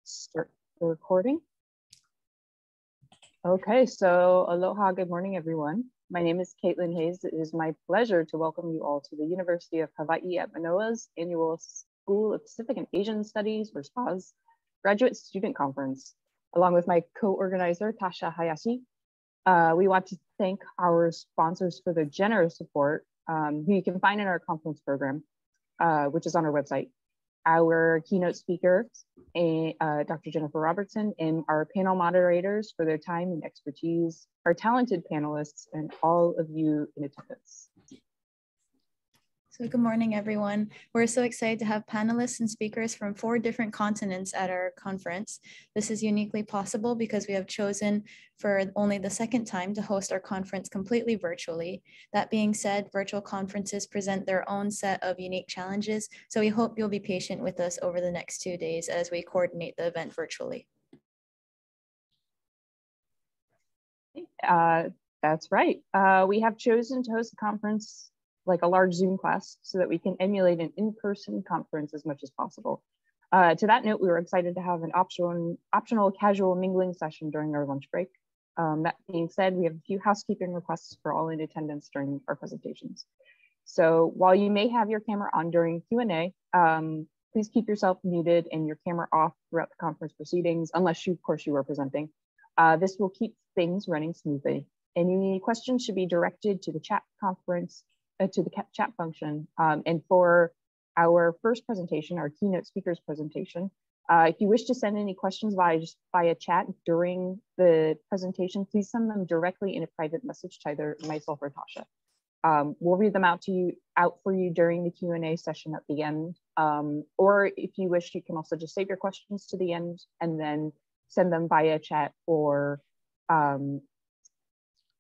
Start the recording. Okay, so aloha, good morning, everyone. My name is Caitlin Hayes. It is my pleasure to welcome you all to the University of Hawaii at Manoa's annual School of Pacific and Asian Studies, or SPAS, Graduate Student Conference. Along with my co-organizer, Tasha Hayashi, we want to thank our sponsors for their generous support, who you can find in our conference program, which is on our website. Our keynote speaker, Dr. Jennifer Robertson, and our panel moderators for their time and expertise, our talented panelists, and all of you in attendance. So good morning, everyone. We're so excited to have panelists and speakers from 4 different continents at our conference. This is uniquely possible because we have chosen for only the 2nd time to host our conference completely virtually. That being said, virtual conferences present their own set of unique challenges, so we hope you'll be patient with us over the next 2 days as we coordinate the event virtually. That's right. We have chosen to host the conference like a large Zoom class so that we can emulate an in-person conference as much as possible. To that note, we were excited to have an optional casual mingling session during our lunch break. That being said, we have a few housekeeping requests for all in attendance during our presentations. So while you may have your camera on during Q&A, please keep yourself muted and your camera off throughout the conference proceedings, unless you, of course, you are presenting. This will keep things running smoothly. Any questions should be directed to the chat chat function. And for our first presentation, our keynote speakers presentation, if you wish to send any questions via chat during the presentation, please send them directly in a private message to either myself or Tasha. We'll read them out for you during the Q&A session at the end. Or if you wish, you can also just save your questions to the end and then send them via chat or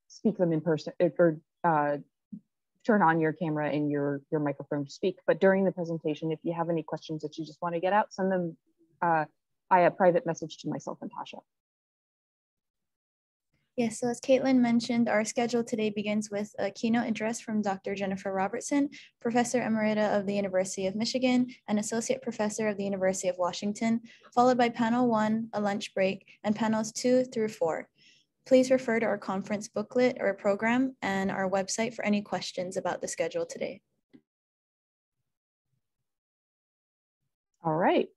speak them in person, or turn on your camera and your microphone to speak. But during the presentation, if you have any questions that you just want to get out, send them via private message to myself and Tasha. Yes, so as Caitlin mentioned, our schedule today begins with a keynote address from Dr. Jennifer Robertson, Professor Emerita of the University of Michigan and Associate Professor of the University of Washington, followed by panel 1, a lunch break, and panels 2 through 4. Please refer to our conference booklet or program and our website for any questions about the schedule today. All right,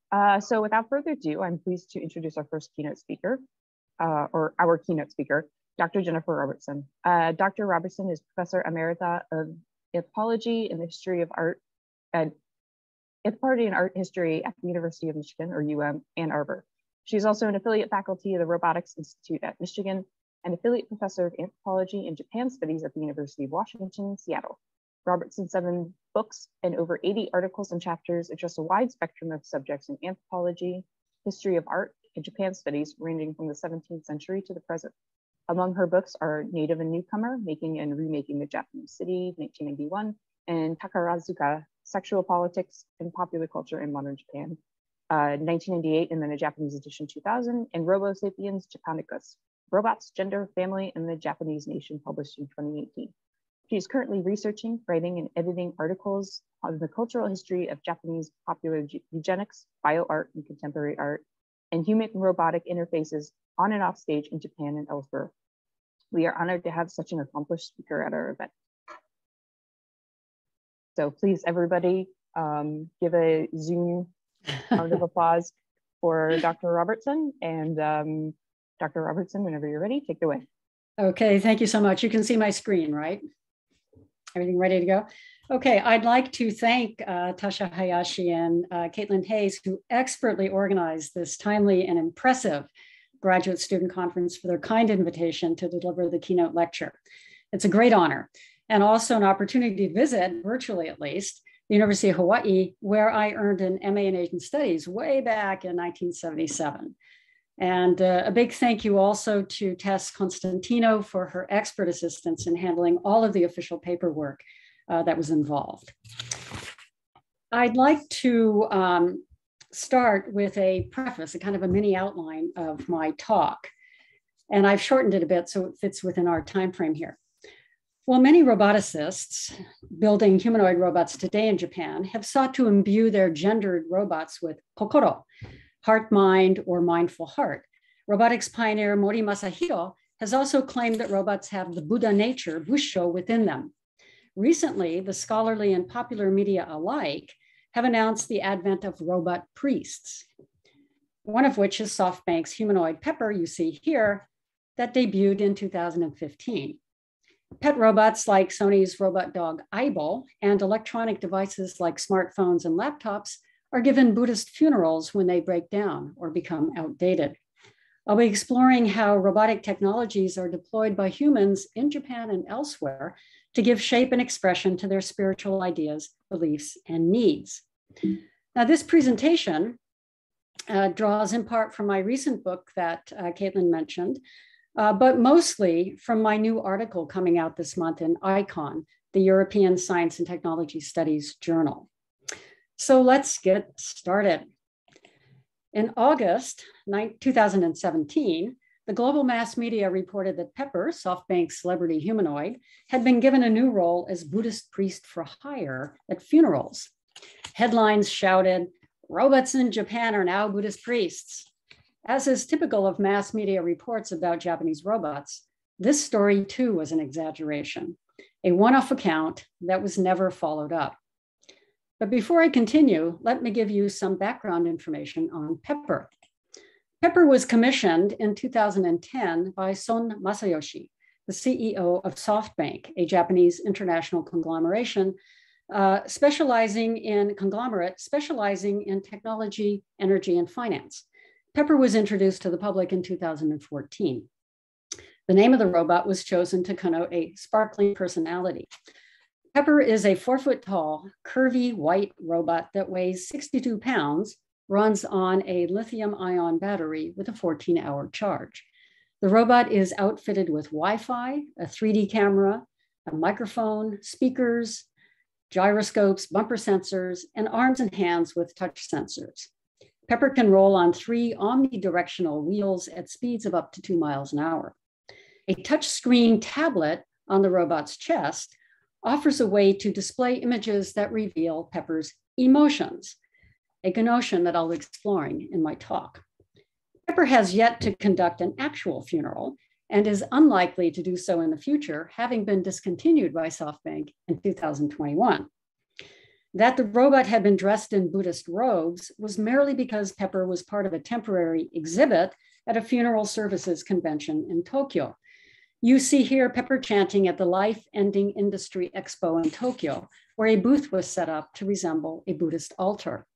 so without further ado, I'm pleased to introduce our first keynote speaker, or our keynote speaker, Dr. Jennifer Robertson. Dr. Robertson is Professor Emerita of Anthropology and the History of Art and Anthropology and Art History at the University of Michigan, or UM, Ann Arbor. She's also an affiliate faculty of the Robotics Institute at Michigan and affiliate professor of anthropology and Japan studies at the University of Washington, Seattle. Robertson's 7 books and over 80 articles and chapters address a wide spectrum of subjects in anthropology, history of art, and Japan studies ranging from the 17th century to the present. Among her books are Native and Newcomer, Making and Remaking the Japanese City, 1991, and Takarazuka, Sexual Politics and Popular Culture in Modern Japan, 1998, and then a Japanese edition 2000, and Robo Sapiens Japanicus, Robots, Gender, Family, and the Japanese Nation, published in 2018. She is currently researching, writing, and editing articles on the cultural history of Japanese popular eugenics, bioart, and contemporary art, and human and robotic interfaces on and off stage in Japan and elsewhere. We are honored to have such an accomplished speaker at our event. So please, everybody, give a Zoom round of applause for Dr. Robertson. And Dr. Robertson, whenever you're ready, take it away. Okay, thank you so much. You can see my screen, right? Everything ready to go? Okay, I'd like to thank Tasha Hayashi and Caitlin Hayes, who expertly organized this timely and impressive graduate student conference, for their kind invitation to deliver the keynote lecture. It's a great honor, and also an opportunity to visit, virtually at least, the University of Hawaii, where I earned an MA in Asian Studies way back in 1977. And a big thank you also to Tess Constantino for her expert assistance in handling all of the official paperwork that was involved. I'd like to start with a preface, a kind of a mini outline of my talk. And I've shortened it a bit so it fits within our time frame here. Well, many roboticists building humanoid robots today in Japan have sought to imbue their gendered robots with kokoro, heart mind, or mindful heart. Robotics pioneer Mori Masahiro has also claimed that robots have the Buddha nature, Busho, within them. Recently, the scholarly and popular media alike have announced the advent of robot priests, one of which is SoftBank's humanoid Pepper, you see here, that debuted in 2015. Pet robots like Sony's robot dog Aibo and electronic devices like smartphones and laptops are given Buddhist funerals when they break down or become outdated. I'll be exploring how robotic technologies are deployed by humans in Japan and elsewhere to give shape and expression to their spiritual ideas, beliefs, and needs. Now, this presentation draws in part from my recent book that Caitlin mentioned, but mostly from my new article coming out this month in ICON, the European Science and Technology Studies Journal. So let's get started. In August 2017, the global mass media reported that Pepper, SoftBank's celebrity humanoid, had been given a new role as Buddhist priest for hire at funerals. Headlines shouted, "Robots in Japan are now Buddhist priests." As is typical of mass media reports about Japanese robots, this story too was an exaggeration, a one-off account that was never followed up. But before I continue, let me give you some background information on Pepper. Pepper was commissioned in 2010 by Son Masayoshi, the CEO of SoftBank, a Japanese international conglomeration specializing in technology, energy, and finance. Pepper was introduced to the public in 2014. The name of the robot was chosen to connote a sparkling personality. Pepper is a 4-foot tall, curvy white robot that weighs 62 pounds, runs on a lithium-ion battery with a 14-hour charge. The robot is outfitted with Wi-Fi, a 3D camera, a microphone, speakers, gyroscopes, bumper sensors, and arms and hands with touch sensors. Pepper can roll on 3 omnidirectional wheels at speeds of up to 2 miles an hour. A touchscreen tablet on the robot's chest offers a way to display images that reveal Pepper's emotions, a notion that I'll be exploring in my talk. Pepper has yet to conduct an actual funeral and is unlikely to do so in the future, having been discontinued by SoftBank in 2021. That the robot had been dressed in Buddhist robes was merely because Pepper was part of a temporary exhibit at a funeral services convention in Tokyo. You see here Pepper chanting at the Life Ending Industry Expo in Tokyo, where a booth was set up to resemble a Buddhist altar.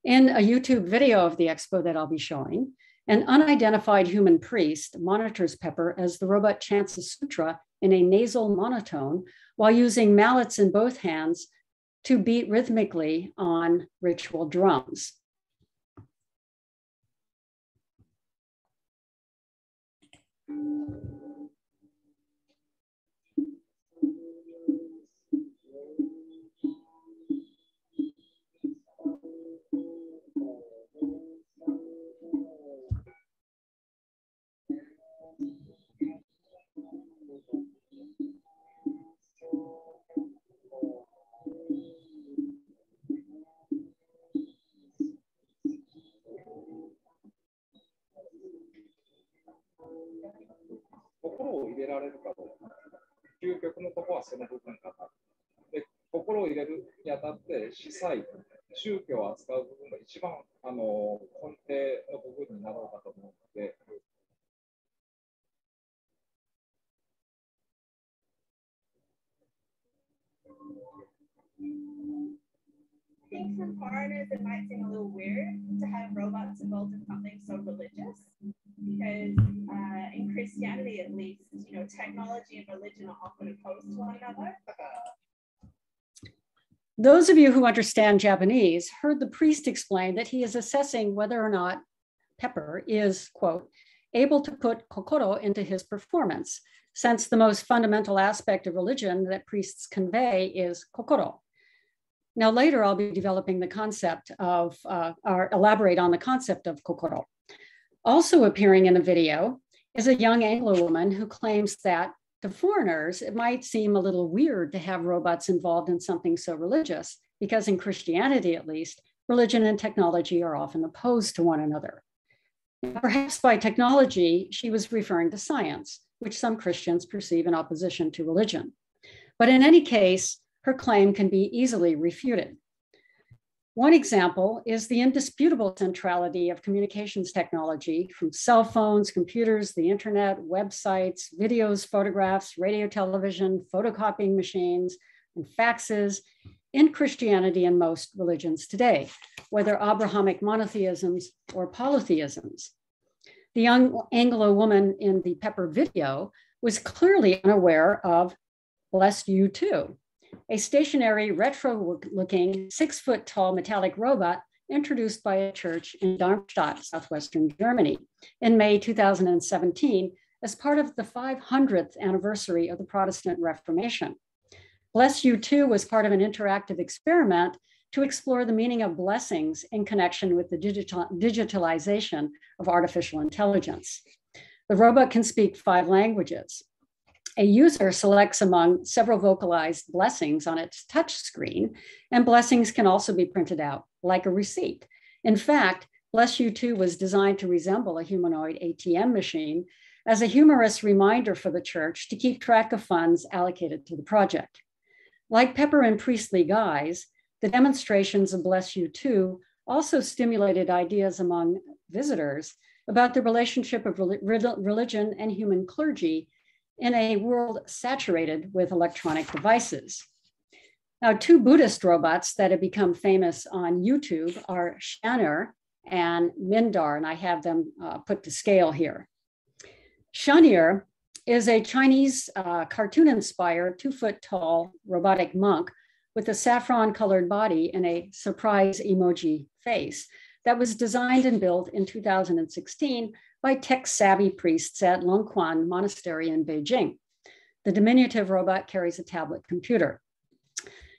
In a YouTube video of the expo that I'll be showing, an unidentified human priest monitors Pepper as the robot chants a sutra in a nasal monotone while using mallets in both hands to beat rhythmically on ritual drums. I think for foreigners, it might seem a little weird to have robots involved in something so religious, because in Christianity, at least, you know, technology and religion are often opposed to one another. Those of you who understand Japanese heard the priest explain that he is assessing whether or not Pepper is, quote, able to put kokoro into his performance, since the most fundamental aspect of religion that priests convey is kokoro. Now, later I'll be developing the concept of, or elaborate on the concept of kokoro. Also appearing in the video is a young Anglo woman who claims that to foreigners, it might seem a little weird to have robots involved in something so religious, because in Christianity, at least, religion and technology are often opposed to one another. Perhaps by technology, she was referring to science, which some Christians perceive in opposition to religion. But in any case, her claim can be easily refuted. One example is the indisputable centrality of communications technology, from cell phones, computers, the internet, websites, videos, photographs, radio, television, photocopying machines, and faxes in Christianity and most religions today, whether Abrahamic monotheisms or polytheisms. The young Anglo woman in the Pepper video was clearly unaware of Bless You Too, a stationary, retro-looking, 6-foot-tall metallic robot introduced by a church in Darmstadt, southwestern Germany, in May 2017 as part of the 500th anniversary of the Protestant Reformation. Bless You Too was part of an interactive experiment to explore the meaning of blessings in connection with the digitalization of artificial intelligence. The robot can speak 5 languages. A user selects among several vocalized blessings on its touch screen, and blessings can also be printed out like a receipt. In fact, Bless You Too was designed to resemble a humanoid ATM machine as a humorous reminder for the church to keep track of funds allocated to the project. Like Pepper and Priestly Guys, the demonstrations of Bless You Too also stimulated ideas among visitors about the relationship of religion and human clergy in a world saturated with electronic devices. Now, 2 Buddhist robots that have become famous on YouTube are Shanir and Mindar, and I have them put to scale here. Shanir is a Chinese cartoon-inspired 2-foot-tall robotic monk with a saffron-colored body and a surprise emoji face that was designed and built in 2016 by tech-savvy priests at Longquan Monastery in Beijing. The diminutive robot carries a tablet computer.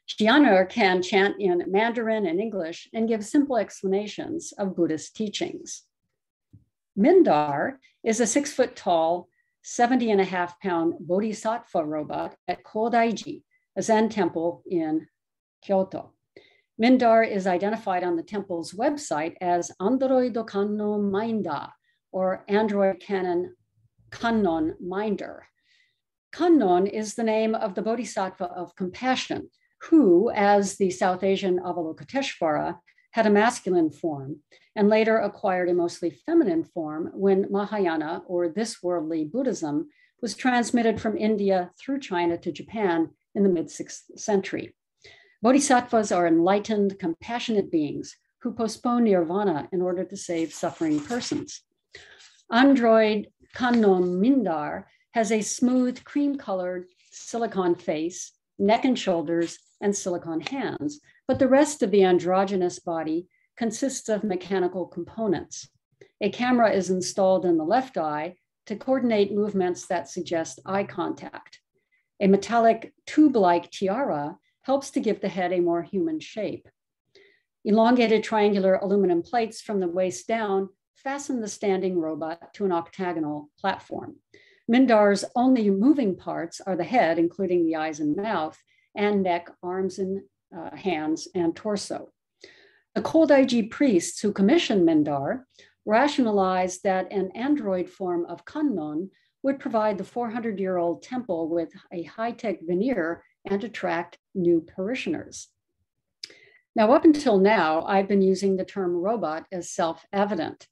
Xian'er can chant in Mandarin and English and give simple explanations of Buddhist teachings. Mindar is a 6-foot-tall, 70.5-pound bodhisattva robot at Kodaiji, a Zen temple in Kyoto. Mindar is identified on the temple's website as Android Kannon Minder, or Android Kannon Minder. Kannon is the name of the bodhisattva of compassion, who, as the South Asian Avalokiteshvara, had a masculine form and later acquired a mostly feminine form when Mahayana, or this worldly Buddhism, was transmitted from India through China to Japan in the mid-6th century. Bodhisattvas are enlightened, compassionate beings who postpone nirvana in order to save suffering persons. Android Kannon Mindar has a smooth, cream-colored silicone face, neck and shoulders, and silicone hands, but the rest of the androgynous body consists of mechanical components. A camera is installed in the left eye to coordinate movements that suggest eye contact. A metallic tube-like tiara helps to give the head a more human shape. Elongated triangular aluminum plates from the waist down fasten the standing robot to an octagonal platform. Mindar's only moving parts are the head, including the eyes and mouth, and neck, arms and hands, and torso. The Kodaiji priests who commissioned Mindar rationalized that an android form of Kannon would provide the 400-year-old temple with a high-tech veneer and attract new parishioners. Now, up until now, I've been using the term robot as self-evident.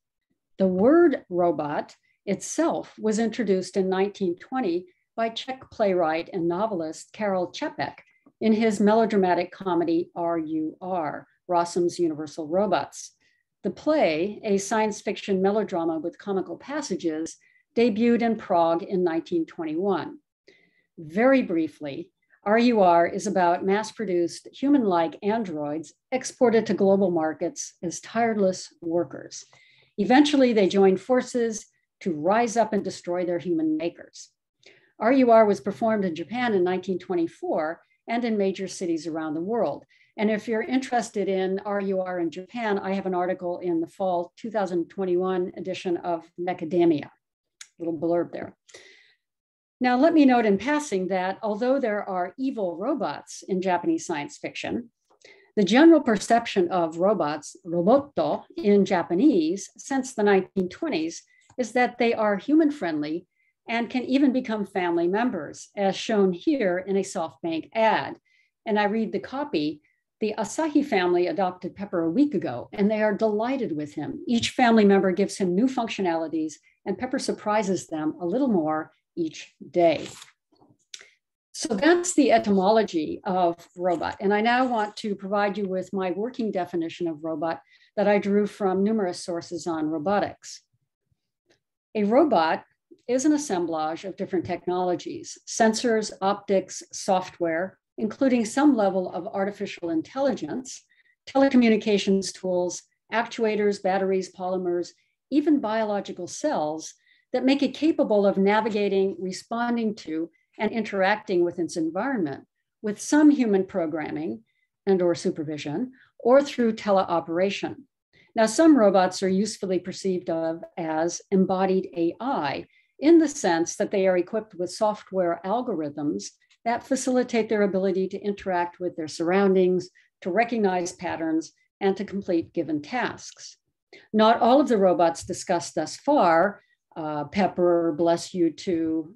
The word robot itself was introduced in 1920 by Czech playwright and novelist Karel Čapek in his melodramatic comedy R.U.R., Rossum's Universal Robots. The play, a science fiction melodrama with comical passages, debuted in Prague in 1921. Very briefly, RUR is about mass-produced human-like androids exported to global markets as tireless workers. Eventually, they joined forces to rise up and destroy their human makers. RUR was performed in Japan in 1924 and in major cities around the world. And if you're interested in RUR in Japan, I have an article in the fall 2021 edition of Macadamia, little blurb there. Now, let me note in passing that although there are evil robots in Japanese science fiction, The general perception of robots, roboto, in Japanese since the 1920s is that they are human-friendly and can even become family members, as shown here in a SoftBank ad. And I read the copy. The Asahi family adopted Pepper a week ago, and they are delighted with him. Each family member gives him new functionalities, and Pepper surprises them a little more each day. So that's the etymology of robot. And I now want to provide you with my working definition of robot that I drew from numerous sources on robotics. A robot is an assemblage of different technologies, sensors, optics, software, including some level of artificial intelligence, telecommunications tools, actuators, batteries, polymers, even biological cells that make it capable of navigating, responding to, and interacting with its environment with some human programming and or supervision, or through teleoperation. Now, some robots are usefully perceived of as embodied AI in the sense that they are equipped with software algorithms that facilitate their ability to interact with their surroundings, to recognize patterns, and to complete given tasks. Not all of the robots discussed thus far, Pepper, Bless You Too,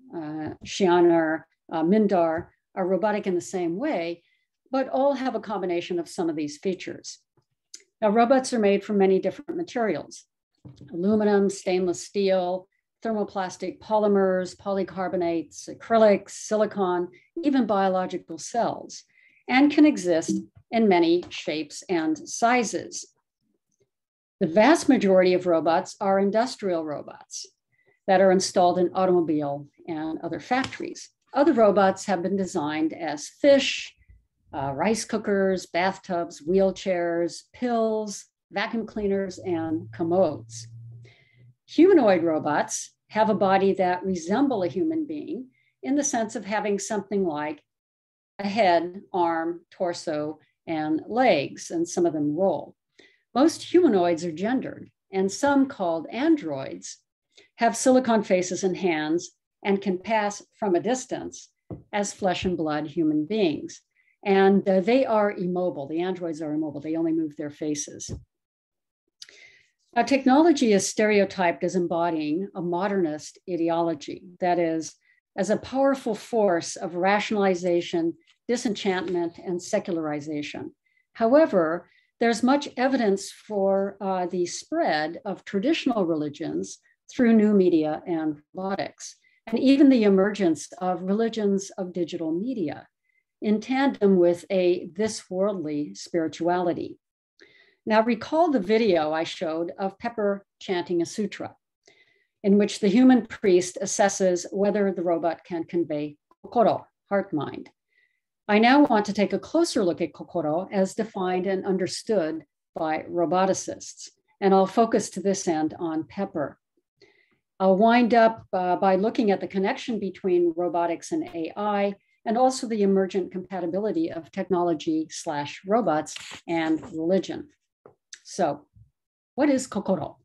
Shianer, Mindar, are robotic in the same way, but all have a combination of some of these features. Now, robots are made from many different materials: aluminum, stainless steel, thermoplastic polymers, polycarbonates, acrylics, silicon, even biological cells, and can exist in many shapes and sizes. The vast majority of robots are industrial robots that are installed in automobile and other factories. Other robots have been designed as fish, rice cookers, bathtubs, wheelchairs, pills, vacuum cleaners, and commodes. Humanoid robots have a body that resemble a human being in the sense of having something like a head, arm, torso, and legs, and some of them roll. Most humanoids are gendered, and some, called androids, have silicon faces and hands and can pass from a distance as flesh and blood human beings. And they are immobile. The androids are immobile. They only move their faces. Now, technology is stereotyped as embodying a modernist ideology, that is, as a powerful force of rationalization, disenchantment, and secularization. However, there's much evidence for the spread of traditional religions through new media and robotics, and even the emergence of religions of digital media in tandem with a this-worldly spirituality. Now, recall the video I showed of Pepper chanting a sutra, in which the human priest assesses whether the robot can convey kokoro, heart-mind. I now want to take a closer look at kokoro as defined and understood by roboticists, and I'll focus to this end on Pepper. I'll wind up by looking at the connection between robotics and AI, and also the emergent compatibility of technology/robots and religion. So, what is kokoro?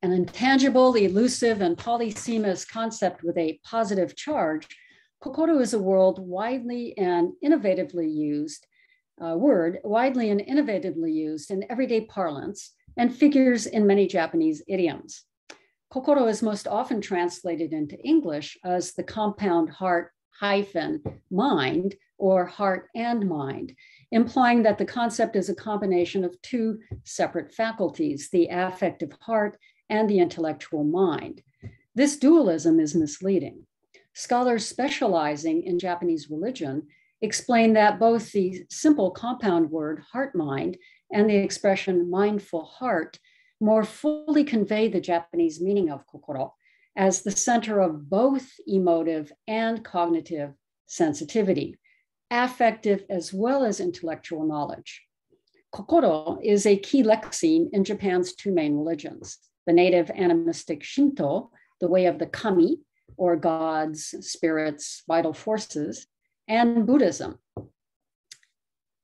An intangible, elusive, and polysemous concept with a positive charge, kokoro is a widely and innovatively used in everyday parlance and figures in many Japanese idioms. Kokoro is most often translated into English as the compound heart-mind or heart and mind, implying that the concept is a combination of two separate faculties, the affective heart and the intellectual mind. This dualism is misleading. Scholars specializing in Japanese religion explain that both the simple compound word heart-mind and the expression mindful heart more fully convey the Japanese meaning of kokoro as the center of both emotive and cognitive sensitivity, affective as well as intellectual knowledge. Kokoro is a key lexeme in Japan's two main religions, the native animistic Shinto, the way of the kami, or gods, spirits, vital forces, and Buddhism.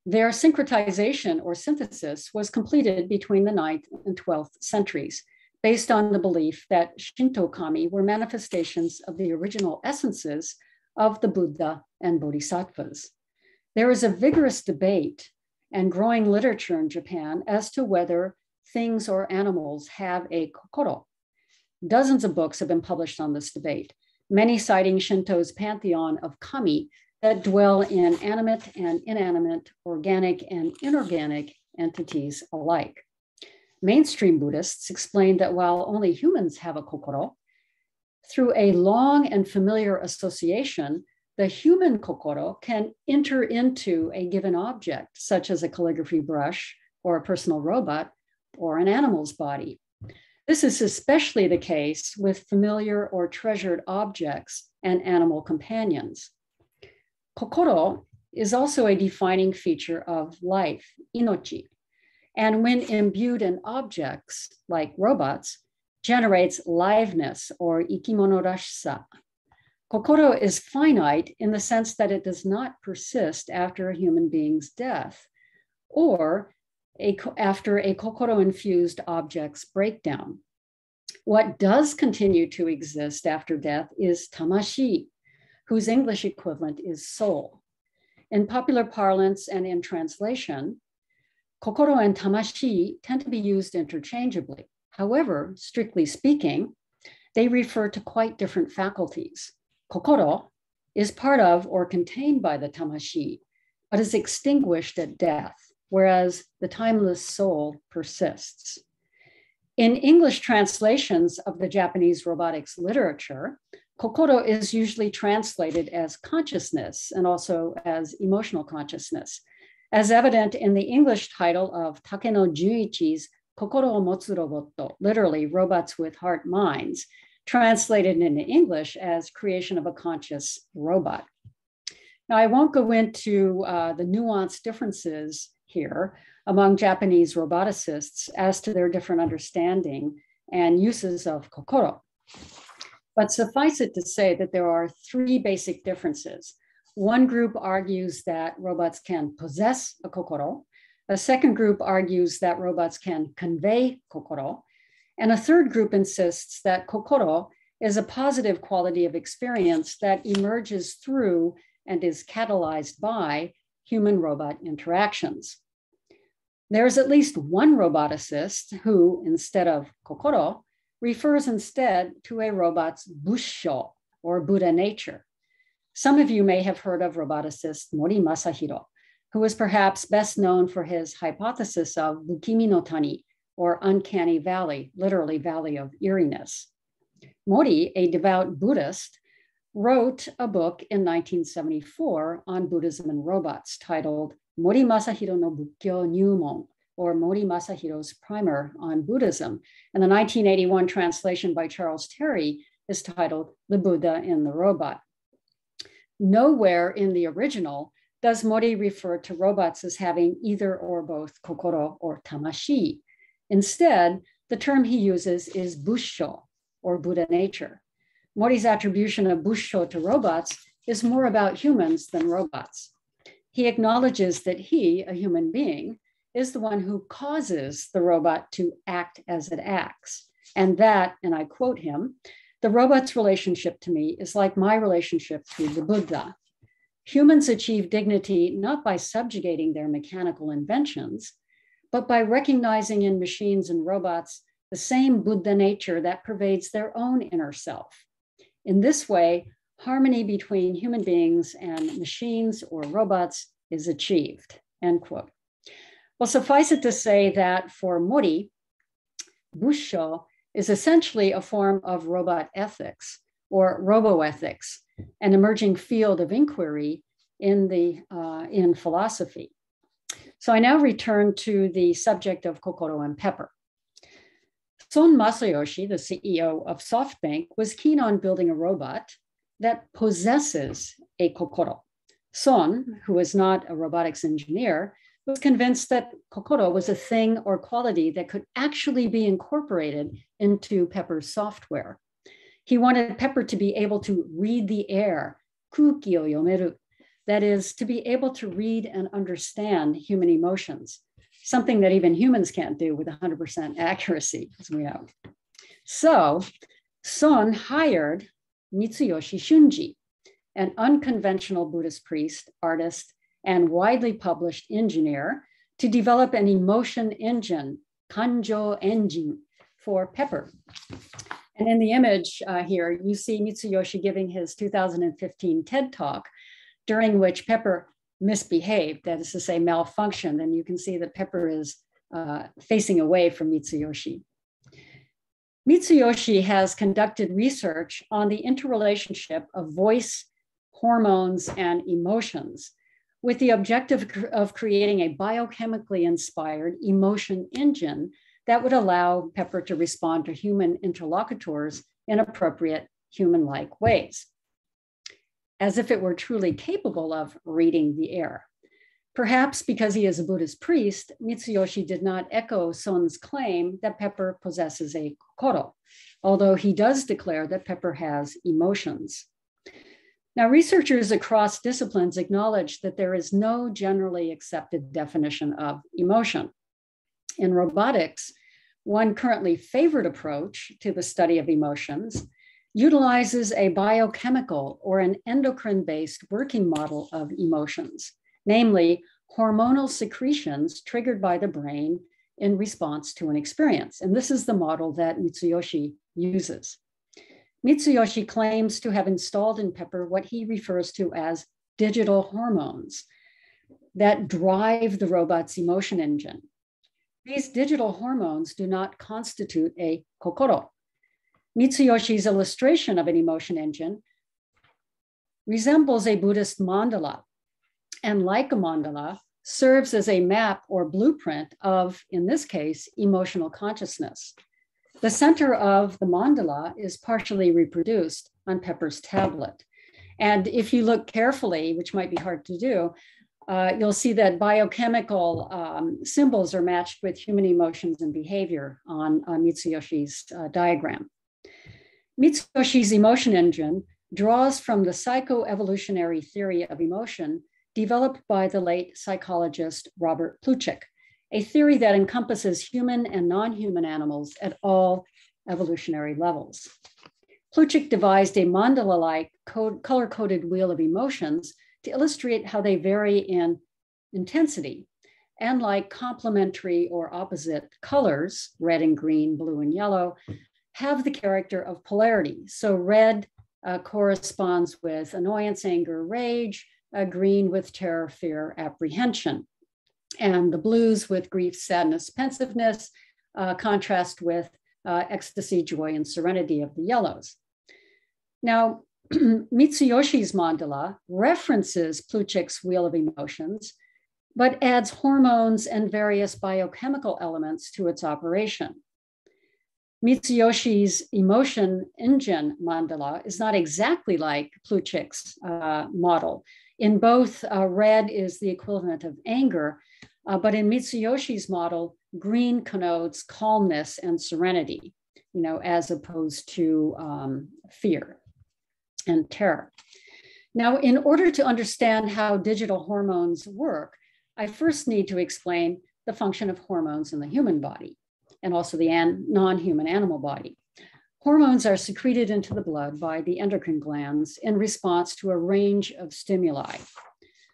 Their syncretization or synthesis was completed between the 9th and 12th centuries, based on the belief that Shinto kami were manifestations of the original essences of the Buddha and Bodhisattvas. There is a vigorous debate and growing literature in Japan as to whether things or animals have a kokoro. Dozens of books have been published on this debate, many citing Shinto's pantheon of kami that dwell in animate and inanimate, organic and inorganic entities alike. Mainstream Buddhists explain that while only humans have a kokoro, through a long and familiar association, the human kokoro can enter into a given object, such as a calligraphy brush or a personal robot or an animal's body. This is especially the case with familiar or treasured objects and animal companions. Kokoro is also a defining feature of life, inochi, and when imbued in objects like robots, generates liveness or ikimonorashisa. Kokoro is finite in the sense that it does not persist after a human being's death or after a kokoro-infused object's breakdown. What does continue to exist after death is tamashi, whose English equivalent is soul. In popular parlance and in translation, kokoro and tamashi tend to be used interchangeably. However, strictly speaking, they refer to quite different faculties. Kokoro is part of or contained by the tamashi, but is extinguished at death, whereas the timeless soul persists. In English translations of the Japanese robotics literature, kokoro is usually translated as consciousness and also as emotional consciousness, as evident in the English title of Takeno Juichi's Kokoro o Motsu Roboto, literally robots with heart minds, translated into English as creation of a conscious robot. Now, I won't go into the nuanced differences here among Japanese roboticists as to their different understanding and uses of kokoro. But suffice it to say that there are three basic differences. One group argues that robots can possess a kokoro. A second group argues that robots can convey kokoro. And a third group insists that kokoro is a positive quality of experience that emerges through and is catalyzed by human-robot interactions. There's at least one roboticist who, instead of kokoro, refers instead to a robot's bussho, or Buddha nature. Some of you may have heard of roboticist Mori Masahiro, who is perhaps best known for his hypothesis of Bukimi no Tani, or uncanny valley, literally valley of eeriness. Mori, a devout Buddhist, wrote a book in 1974 on Buddhism and robots titled Mori Masahiro no Bukkyo Nyumon, or Mori Masahiro's Primer on Buddhism. And the 1981 translation by Charles Terry is titled The Buddha in the Robot. Nowhere in the original does Mori refer to robots as having either or both kokoro or tamashi. Instead, the term he uses is bussho, or Buddha nature. Mori's attribution of bussho to robots is more about humans than robots. He acknowledges that he, a human being, is the one who causes the robot to act as it acts. And that, and I quote him, "The robot's relationship to me is like my relationship to the Buddha. Humans achieve dignity not by subjugating their mechanical inventions, but by recognizing in machines and robots the same Buddha nature that pervades their own inner self. In this way, harmony between human beings and machines or robots is achieved," end quote. Well, suffice it to say that for Mori, bussho is essentially a form of robot ethics or roboethics, an emerging field of inquiry in philosophy. So I now return to the subject of kokoro and pepper. Son Masayoshi, the CEO of SoftBank, was keen on building a robot that possesses a kokoro. Son, who is not a robotics engineer, was convinced that kokoro was a thing or quality that could actually be incorporated into Pepper's software. He wanted Pepper to be able to read the air, kuki o yomeru, that is, to be able to read and understand human emotions, something that even humans can't do with 100% accuracy, as we know. So Son hired Mitsuyoshi Shunji, an unconventional Buddhist priest, artist, and widely published engineer, to develop an emotion engine, kanjo engine, for Pepper. And in the image here, you see Mitsuyoshi giving his 2015 TED Talk, during which Pepper misbehaved, that is to say, malfunctioned. And you can see that Pepper is facing away from Mitsuyoshi. Mitsuyoshi has conducted research on the interrelationship of voice, hormones, and emotions, with the objective of creating a biochemically inspired emotion engine that would allow Pepper to respond to human interlocutors in appropriate human-like ways, as if it were truly capable of reading the air. Perhaps because he is a Buddhist priest, Mitsuyoshi did not echo Son's claim that Pepper possesses a kokoro, although he does declare that Pepper has emotions. Now, researchers across disciplines acknowledge that there is no generally accepted definition of emotion. In robotics, one currently favored approach to the study of emotions utilizes a biochemical or an endocrine-based working model of emotions, namely hormonal secretions triggered by the brain in response to an experience. And this is the model that Mitsuyoshi uses. Mitsuyoshi claims to have installed in Pepper what he refers to as digital hormones that drive the robot's emotion engine. These digital hormones do not constitute a kokoro. Mitsuyoshi's illustration of an emotion engine resembles a Buddhist mandala, and like a mandala, serves as a map or blueprint of, in this case, emotional consciousness. The center of the mandala is partially reproduced on Pepper's tablet. And if you look carefully, which might be hard to do, you'll see that biochemical symbols are matched with human emotions and behavior on Mitsuyoshi's diagram. Mitsuyoshi's emotion engine draws from the psychoevolutionary theory of emotion developed by the late psychologist Robert Plutchik, a theory that encompasses human and non-human animals at all evolutionary levels. Plutchik devised a mandala-like color-coded wheel of emotions to illustrate how they vary in intensity, and like complementary or opposite colors, red and green, blue and yellow, have the character of polarity. So red corresponds with annoyance, anger, rage, green with terror, fear, apprehension, and the blues with grief, sadness, pensiveness, contrast with ecstasy, joy, and serenity of the yellows. Now, Mitsuyoshi's mandala references Plutchik's wheel of emotions, but adds hormones and various biochemical elements to its operation. Mitsuyoshi's emotion engine mandala is not exactly like Plutchik's model. In both, red is the equivalent of anger, but in Mitsuyoshi's model, green connotes calmness and serenity, as opposed to fear and terror. Now, in order to understand how digital hormones work, I first need to explain the function of hormones in the human body and also the non-human animal body. Hormones are secreted into the blood by the endocrine glands in response to a range of stimuli.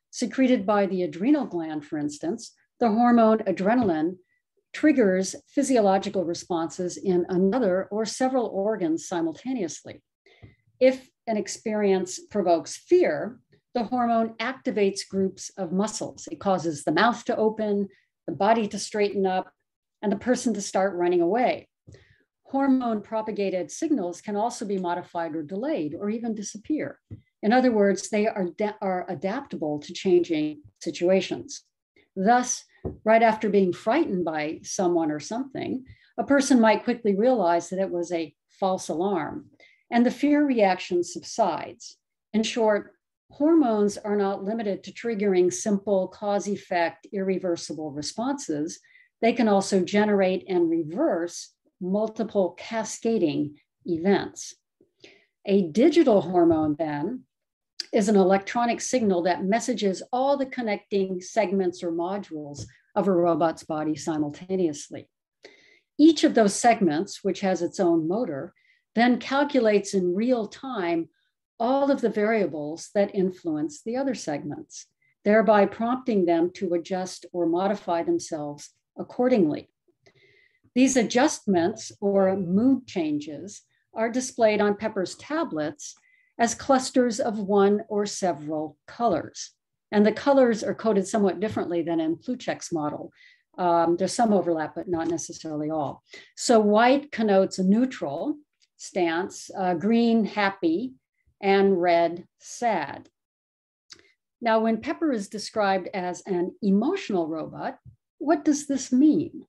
Secreted by the adrenal gland, for instance, the hormone adrenaline triggers physiological responses in another or several organs simultaneously. If an experience provokes fear, the hormone activates groups of muscles. It causes the mouth to open, the body to straighten up, and the person to start running away. Hormone-propagated signals can also be modified or delayed or even disappear. In other words, they are adaptable to changing situations. Thus, right after being frightened by someone or something, a person might quickly realize that it was a false alarm, and the fear reaction subsides. In short, hormones are not limited to triggering simple cause-effect, irreversible responses. They can also generate and reverse multiple cascading events. A digital hormone, then, is an electronic signal that messages all the connecting segments or modules of a robot's body simultaneously. Each of those segments, which has its own motor, then calculates in real time all of the variables that influence the other segments. thereby prompting them to adjust or modify themselves accordingly. These adjustments or mood changes are displayed on Pepper's tablets as clusters of one or several colors. And the colors are coded somewhat differently than in Plutchek's model. There's some overlap, but not necessarily all. So white connotes a neutral stance, green, happy, and red, sad. Now, when Pepper is described as an emotional robot, what does this mean?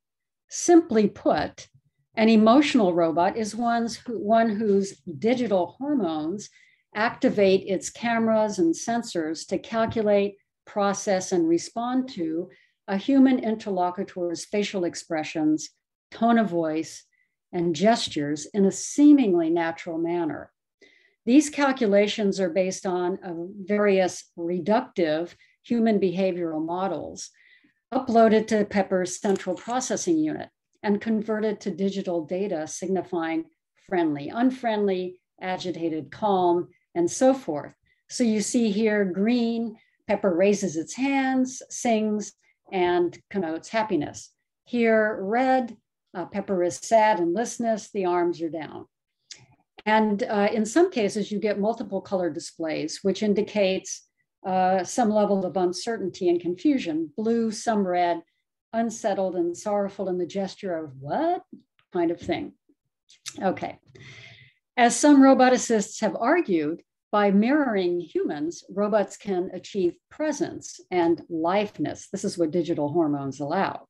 Simply put, an emotional robot is one whose digital hormones activate its cameras and sensors to calculate, process, and respond to a human interlocutor's facial expressions, tone of voice, and gestures in a seemingly natural manner. These calculations are based on various reductive human behavioral models uploaded to Pepper's central processing unit and converted to digital data signifying friendly, unfriendly, agitated, calm, and so forth. So you see here green, Pepper raises its hands, sings, and connotes happiness. Here, red, Pepper is sad and listless, the arms are down. And in some cases, you get multiple color displays, which indicates some level of uncertainty and confusion. Blue, some red, unsettled and sorrowful in the gesture of what kind of thing. Okay. As some roboticists have argued, by mirroring humans, robots can achieve presence and liveness. This is what digital hormones allow.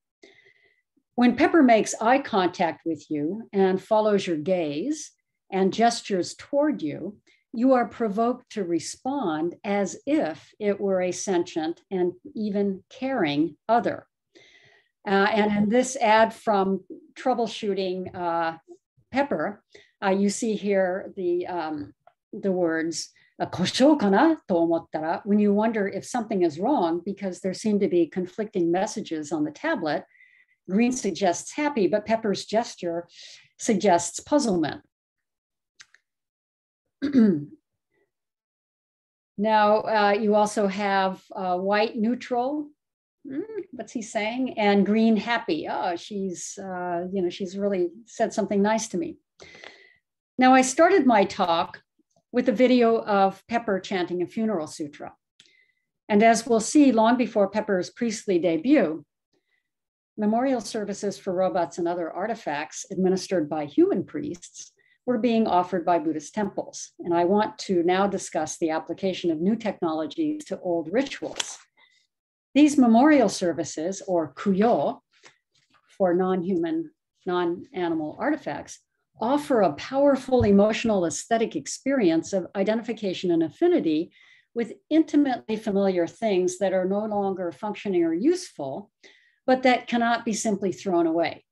When Pepper makes eye contact with you and follows your gaze and gestures toward you, you are provoked to respond as if it were a sentient and even caring other. And in this ad from Troubleshooting Pepper, you see here the words, when you wonder if something is wrong because there seem to be conflicting messages on the tablet. Green suggests happy, but Pepper's gesture suggests puzzlement. Now, you also have white neutral, what's he saying? And green happy. Oh, she's really said something nice to me. Now, I started my talk with a video of Pepper chanting a funeral sutra. And as we'll see, long before Pepper's priestly debut, memorial services for robots and other artifacts administered by human priests were being offered by Buddhist temples. And I want to now discuss the application of new technologies to old rituals. These memorial services, or kuyo, for non-human, non-animal artifacts, offer a powerful emotional aesthetic experience of identification and affinity with intimately familiar things that are no longer functioning or useful, but that cannot be simply thrown away.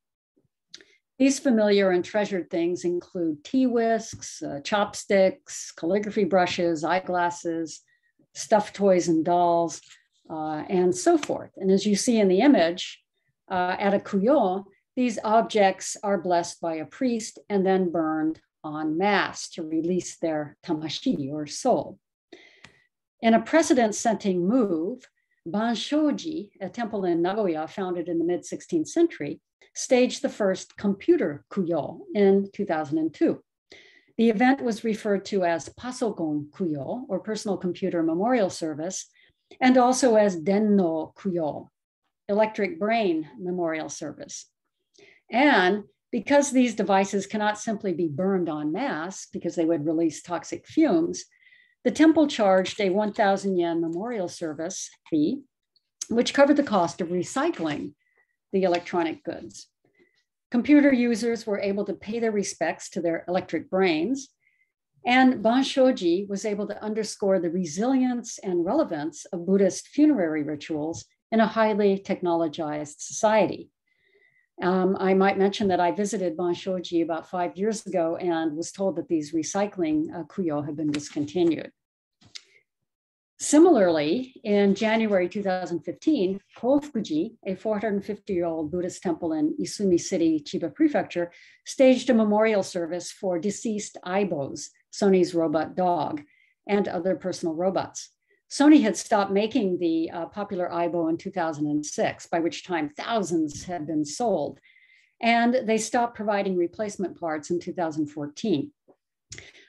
These familiar and treasured things include tea whisks, chopsticks, calligraphy brushes, eyeglasses, stuffed toys and dolls, and so forth. And as you see in the image, at a kuyo, these objects are blessed by a priest and then burned en masse to release their tamashi, or soul. In a precedent-setting move, Banshoji, a temple in Nagoya founded in the mid-16th century, staged the first computer kuyo in 2002. The event was referred to as Pasokon Kuyo, or personal computer memorial service, and also as Denno Kuyo, electric brain memorial service. And because these devices cannot simply be burned en masse because they would release toxic fumes, the temple charged a 1,000 yen memorial service fee, which covered the cost of recycling the electronic goods. Computer users were able to pay their respects to their electric brains, and Banshoji was able to underscore the resilience and relevance of Buddhist funerary rituals in a highly technologized society. I might mention that I visited Banshoji about 5 years ago and was told that these recycling kuyo had been discontinued. Similarly, in January 2015, Kofukuji, a 450-year-old Buddhist temple in Isumi City, Chiba Prefecture, staged a memorial service for deceased Aibos, Sony's robot dog, and other personal robots. Sony had stopped making the popular Aibo in 2006, by which time thousands had been sold. And they stopped providing replacement parts in 2014.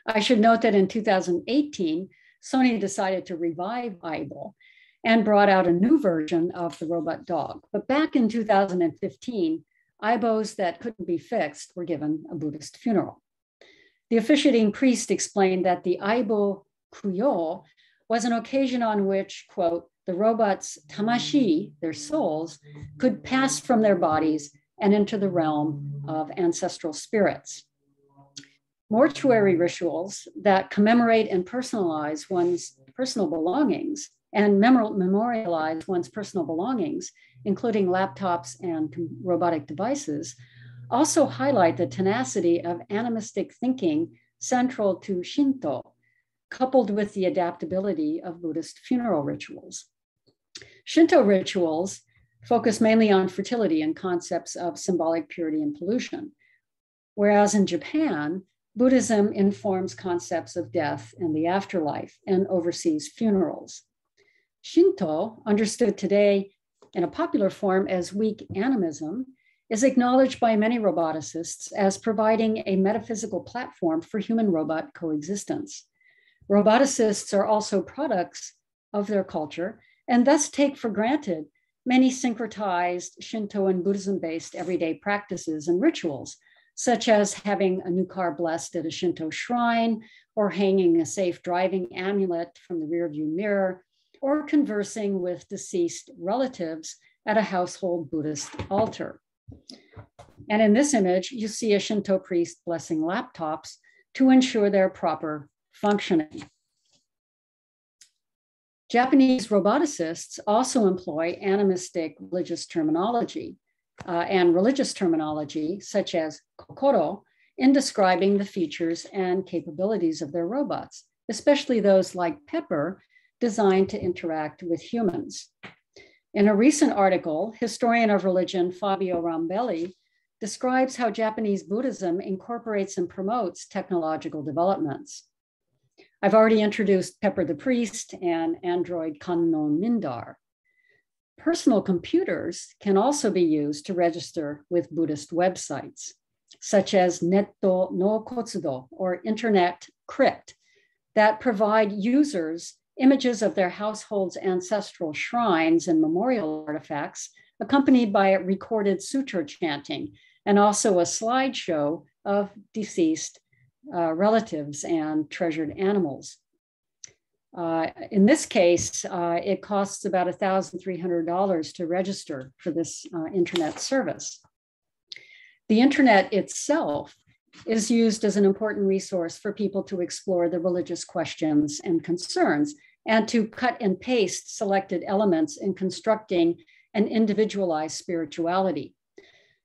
I should note that in 2018, Sony decided to revive Aibo and brought out a new version of the robot dog. But back in 2015, Aibos that couldn't be fixed were given a Buddhist funeral. The officiating priest explained that the Aibo Kuyo was an occasion on which, quote, the robots' tamashi, their souls, could pass from their bodies and into the realm of ancestral spirits. Mortuary rituals that commemorate and personalize one's personal belongings and memorialize one's personal belongings, including laptops and robotic devices, also highlight the tenacity of animistic thinking central to Shinto, coupled with the adaptability of Buddhist funeral rituals. Shinto rituals focus mainly on fertility and concepts of symbolic purity and pollution, whereas in Japan, Buddhism informs concepts of death and the afterlife and oversees funerals. Shinto, understood today in a popular form as weak animism, is acknowledged by many roboticists as providing a metaphysical platform for human-robot coexistence. Roboticists are also products of their culture and thus take for granted many syncretized Shinto and Buddhism-based everyday practices and rituals, such as having a new car blessed at a Shinto shrine, or hanging a safe driving amulet from the rearview mirror, or conversing with deceased relatives at a household Buddhist altar. And in this image, you see a Shinto priest blessing laptops to ensure their proper functioning. Japanese roboticists also employ animistic religious terminology and religious terminology such as kokoro in describing the features and capabilities of their robots, especially those like Pepper, designed to interact with humans. In a recent article, historian of religion Fabio Rambelli describes how Japanese Buddhism incorporates and promotes technological developments. I've already introduced Pepper the Priest and android Kannon Mindar. Personal computers can also be used to register with Buddhist websites, such as Netto no Kotsudo, or Internet Crypt, that provide users images of their household's ancestral shrines and memorial artifacts, accompanied by recorded sutra chanting, and also a slideshow of deceased relatives and treasured animals. In this case, it costs about $1,300 to register for this internet service. The internet itself is used as an important resource for people to explore the religious questions and concerns, and to cut and paste selected elements in constructing an individualized spirituality.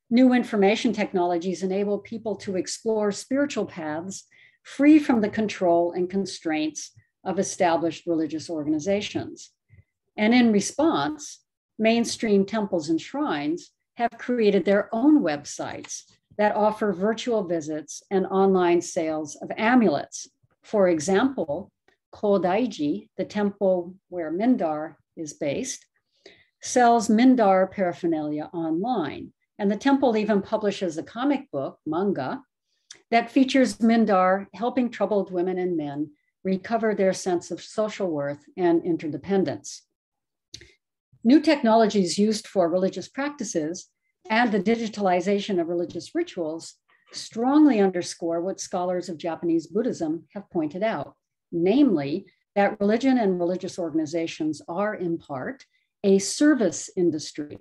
New information technologies enable people to explore spiritual paths free from the control and constraints of established religious organizations. And in response, mainstream temples and shrines have created their own websites that offer virtual visits and online sales of amulets. For example, Kodaiji, the temple where Mindar is based, sells Mindar paraphernalia online. And the temple even publishes a comic book, manga, that features Mindar helping troubled women and men recover their sense of social worth and interdependence. New technologies used for religious practices and the digitalization of religious rituals strongly underscore what scholars of Japanese Buddhism have pointed out, namely that religion and religious organizations are in part a service industry.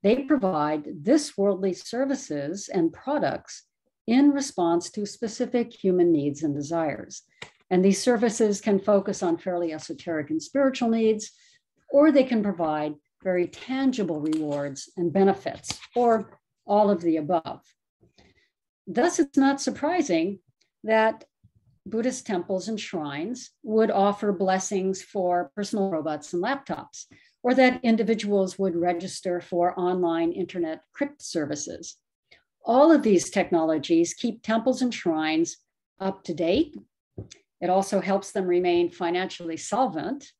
They provide this worldly services and products in response to specific human needs and desires. And these services can focus on fairly esoteric and spiritual needs, or they can provide very tangible rewards and benefits, or all of the above. Thus, it's not surprising that Buddhist temples and shrines would offer blessings for personal robots and laptops, or that individuals would register for online internet crypt services. All of these technologies keep temples and shrines up to date. It also helps them remain financially solvent.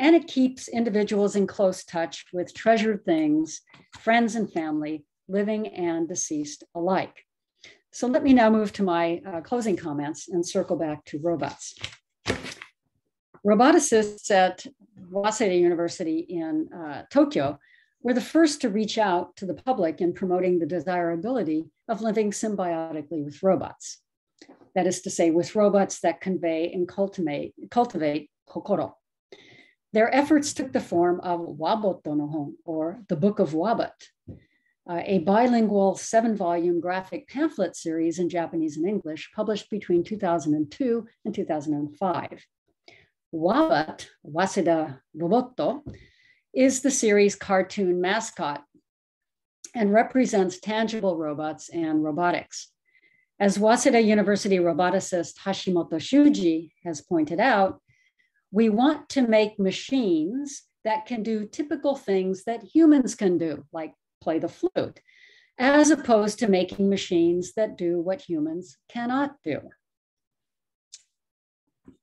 and it keeps individuals in close touch with treasured things, friends and family, living and deceased alike. So let me now move to my closing comments and circle back to robots. Roboticists at Waseda University in Tokyo were the first to reach out to the public in promoting the desirability of living symbiotically with robots. That is to say, with robots that convey and cultivate kokoro. Their efforts took the form of Waboto no Hon, or the Book of Wabot, a bilingual 7-volume graphic pamphlet series in Japanese and English published between 2002 and 2005. Wabot, Waseda Roboto, is the series' cartoon mascot and represents tangible robots and robotics. As Waseda University roboticist Hashimoto Shuji has pointed out, we want to make machines that can do typical things that humans can do, like play the flute, as opposed to making machines that do what humans cannot do.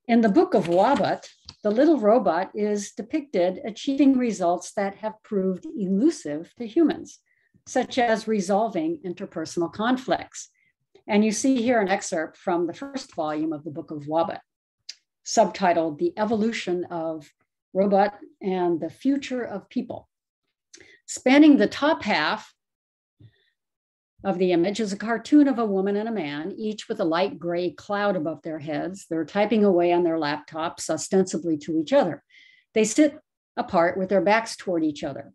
In the Book of Wabot, the little robot is depicted achieving results that have proved elusive to humans, such as resolving interpersonal conflicts. And you see here an excerpt from the first volume of the Book of Wabot, subtitled The Evolution of Robot and the Future of People. Spanning the top half of the image is a cartoon of a woman and a man, each with a light gray cloud above their heads. They're typing away on their laptops, ostensibly to each other. They sit apart with their backs toward each other.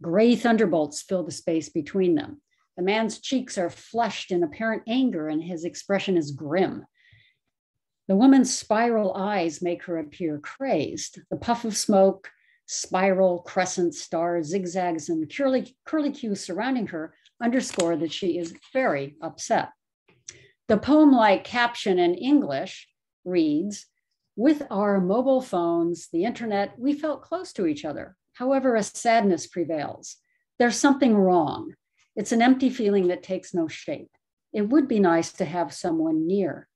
Gray thunderbolts fill the space between them. The man's cheeks are flushed in apparent anger and his expression is grim. The woman's spiral eyes make her appear crazed. The puff of smoke, spiral, crescent, stars, zigzags, and curlicues surrounding her underscore that she is very upset. The poem-like caption in English reads, "With our mobile phones, the internet, we felt close to each other. However, a sadness prevails. There's something wrong. It's an empty feeling that takes no shape. It would be nice to have someone near.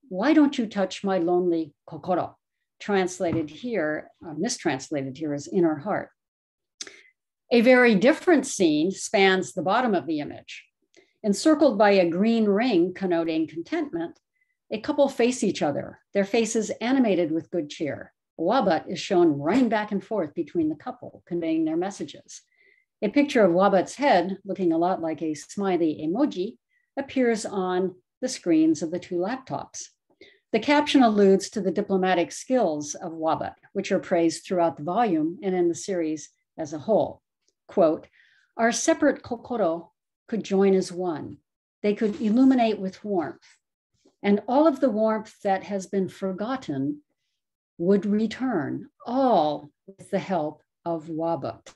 Why don't you touch my lonely kokoro?" Translated here, mistranslated here as inner heart. A very different scene spans the bottom of the image. Encircled by a green ring connoting contentment, a couple face each other, their faces animated with good cheer. Wabot is shown running back and forth between the couple, conveying their messages. A picture of Wabot's head, looking a lot like a smiley emoji, appears on the screens of the two laptops. The caption alludes to the diplomatic skills of Wabot, which are praised throughout the volume and in the series as a whole. Quote, "Our separate kokoro could join as one. They could illuminate with warmth, and all of the warmth that has been forgotten would return, all with the help of Wabot."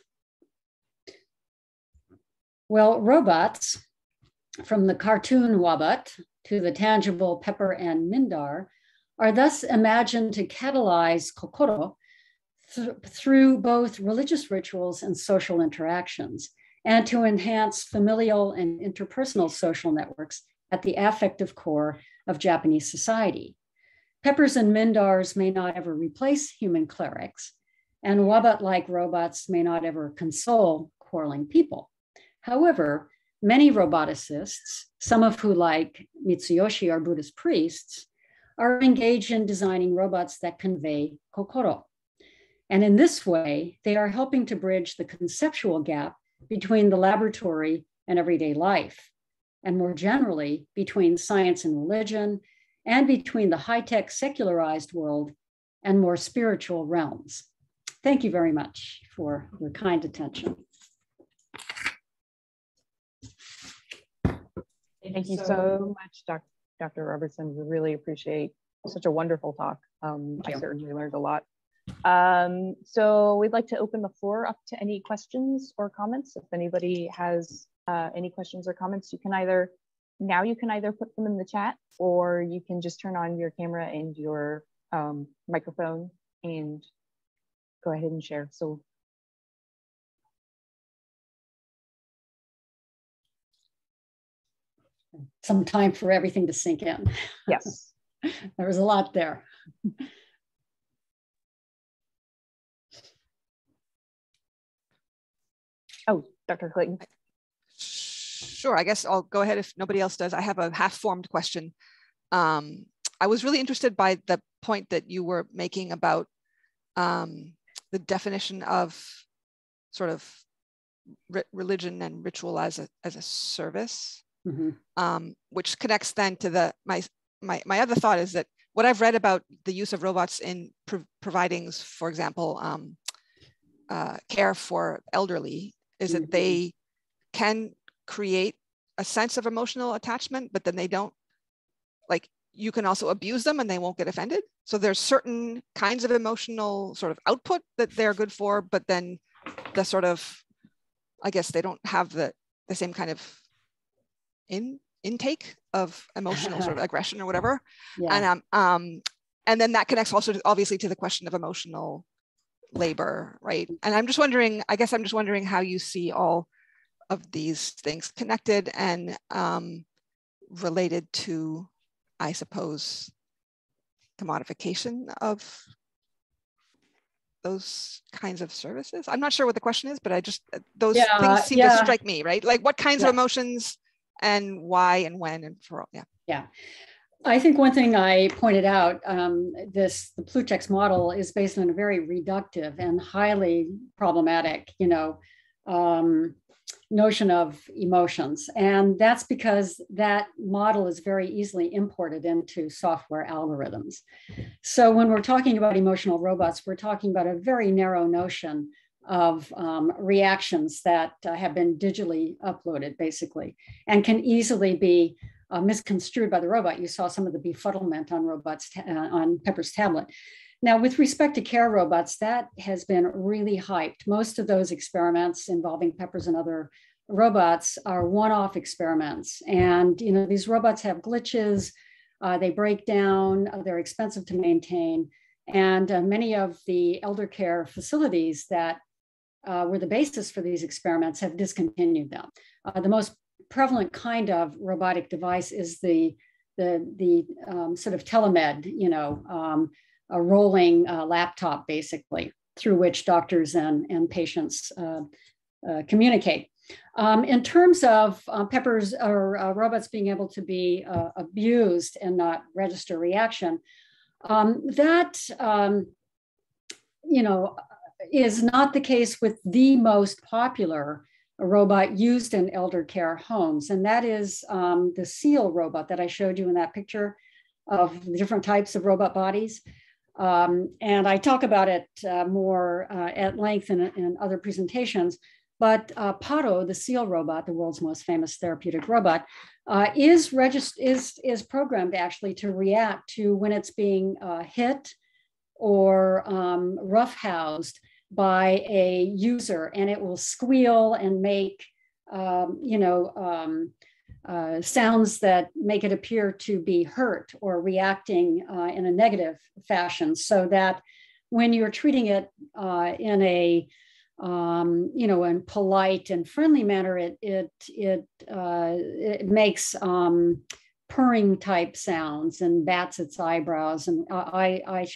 Well, robots, from the cartoon Wabot to the tangible Pepper and Mindar, are thus imagined to catalyze kokoro through both religious rituals and social interactions, and to enhance familial and interpersonal social networks at the affective core of Japanese society. Peppers and Mindars may not ever replace human clerics, and Wabot-like robots may not ever console quarreling people. However, many roboticists, some of who, like Mitsuyoshi, are Buddhist priests, are engaged in designing robots that convey kokoro. And in this way, they are helping to bridge the conceptual gap between the laboratory and everyday life, and more generally, between science and religion, and between the high-tech secularized world and more spiritual realms. Thank you very much for your kind attention. Thank you so much, Dr. Robertson. We really appreciate such a wonderful talk. I certainly learned a lot. So we'd like to open the floor up to any questions or comments. If anybody has any questions or comments, you can either put them in the chat, or you can just turn on your camera and your microphone and go ahead and share. So some time for everything to sink in. yes. There was a lot there. Dr. Clayton? Sure, I guess I'll go ahead if nobody else does. I have a half-formed question. I was really interested by the point that you were making about the definition of sort of religion and ritual as a service, which connects then to my other thought is that what I've read about the use of robots in providing, for example, care for elderly is that they can create a sense of emotional attachment, but then they don't, like, you can also abuse them and they won't get offended. So there's certain kinds of emotional sort of output that they're good for, but then the sort of, I guess they don't have the same kind of intake of emotional sort of aggression or whatever. Yeah. And then that connects also obviously to the question of emotional labor, right? And I'm just wondering, I guess I'm just wondering how you see all of these things connected and related to, I suppose, commodification of those kinds of services. I'm not sure what the question is, but I just, those things seem to strike me, right? Like what kinds of emotions and why and when and for all, Yeah. I think one thing I pointed out, the Plutek's model is based on a very reductive and highly problematic, notion of emotions. And that's because that model is very easily imported into software algorithms. So when we're talking about emotional robots, we're talking about a very narrow notion of reactions that have been digitally uploaded, basically, and can easily be misconstrued by the robot. You saw some of the befuddlement on on Pepper's tablet. Now, with respect to care robots, that has been really hyped. Most of those experiments involving Peppers and other robots are one-off experiments. And, these robots have glitches, they break down, they're expensive to maintain. And many of the elder care facilities that were the basis for these experiments have discontinued them. The most prevalent kind of robotic device is the sort of telemed, a rolling laptop, basically, through which doctors and patients communicate. In terms of Peppers or robots being able to be abused and not register reaction, that is not the case with the most popular robot used in elder care homes, and that is the SEAL robot that I showed you in that picture of the different types of robot bodies. And I talk about it more at length in other presentations, but Paro, the SEAL robot, the world's most famous therapeutic robot, is programmed actually to react to when it's being hit or roughhoused by a user, and it will squeal and make sounds that make it appear to be hurt or reacting in a negative fashion, so that when you're treating it in a in polite and friendly manner, it makes purring type sounds and bats its eyebrows and eyelashes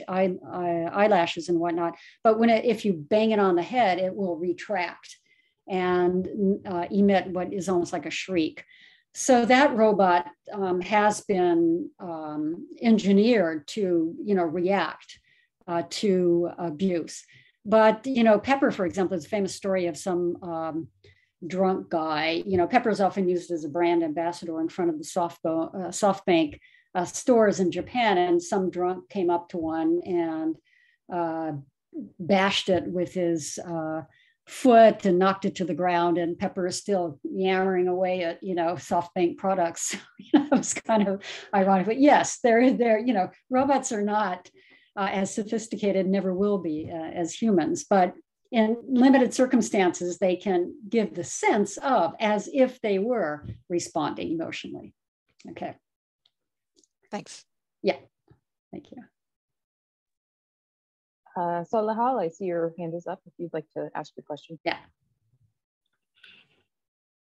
and whatnot. But if you bang it on the head, it will retract and emit what is almost like a shriek. So that robot has been engineered to, react to abuse. But, Pepper, for example, is a famous story of some drunk guy. Pepper is often used as a brand ambassador in front of the SoftBank stores in Japan. And some drunk came up to one and bashed it with his foot and knocked it to the ground, and Pepper is still yammering away at SoftBank products. It was kind of ironic, but yes, they're robots are not as sophisticated, never will be as humans, but in limited circumstances they can give the sense of as if they were responding emotionally. Okay, thanks. Yeah, thank you. So Lahal, I see your hand is up if you'd like to ask your question.